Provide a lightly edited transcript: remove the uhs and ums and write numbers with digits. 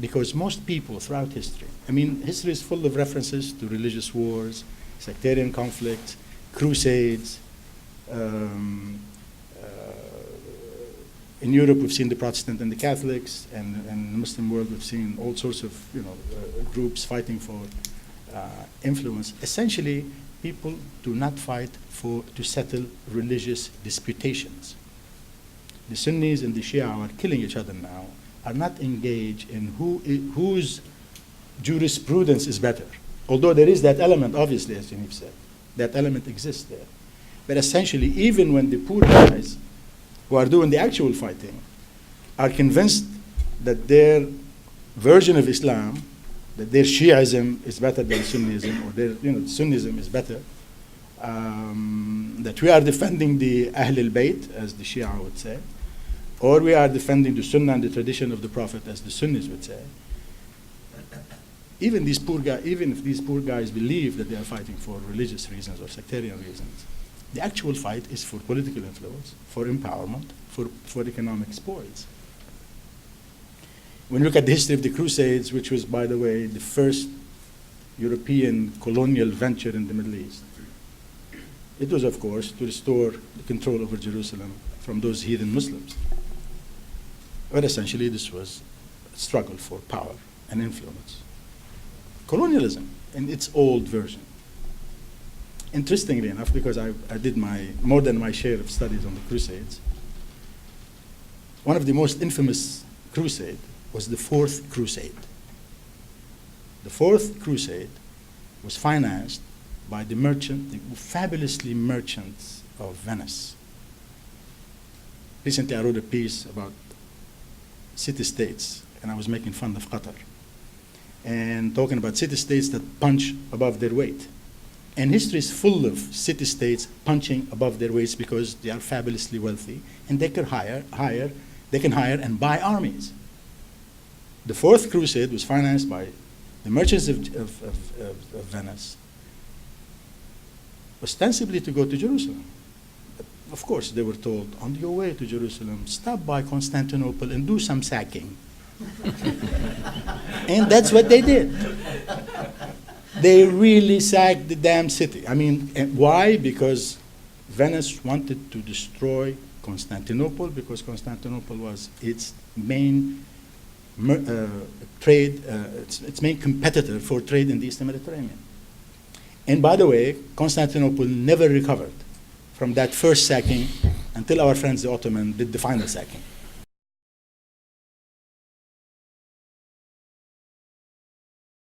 because most people throughout history, I mean, history is full of references to religious wars, sectarian conflicts, crusades. In Europe, we've seen the Protestant and the Catholics, and in the Muslim world, we've seen all sorts of groups fighting for influence. Essentially, people do not fight to settle religious disputations. The Sunnis and the Shia are killing each other now, are not engaged in whose jurisprudence is better. Although there is that element, obviously, as Janif said, that element exists there. But essentially, even when the poor guys who are doing the actual fighting are convinced that their version of Islam, that their Shi'ism is better than Sunnism, or their Sunnism is better, that we are defending the Ahl al-Bayt, as the Shia would say, or we are defending the Sunnah and the tradition of the Prophet, as the Sunnis would say. Even if these poor guys believe that they are fighting for religious reasons or sectarian reasons, the actual fight is for political influence, for empowerment, for economic spoils. When you look at the history of the Crusades, which was, by the way, the first European colonial venture in the Middle East, it was, of course, to restore the control over Jerusalem from those heathen Muslims. But essentially, this was a struggle for power and influence. Colonialism in its old version. Interestingly enough, because I did more than my share of studies on the Crusades, one of the most infamous crusade was the Fourth Crusade. The Fourth Crusade was financed by the fabulously merchants of Venice. Recently, I wrote a piece about city-states, and I was making fun of Qatar, and talking about city-states that punch above their weight. And history is full of city-states punching above their weights because they are fabulously wealthy, and they can hire and buy armies. The Fourth Crusade was financed by the merchants of Venice, ostensibly to go to Jerusalem. But of course, they were told, on your way to Jerusalem, stop by Constantinople and do some sacking. And that's what they did. They really sacked the damn city. I mean, and why? Because Venice wanted to destroy Constantinople, because Constantinople was its main trade, its main competitor for trade in the Eastern Mediterranean. And by the way, Constantinople never recovered from that first sacking until our friends the Ottomans did the final sacking.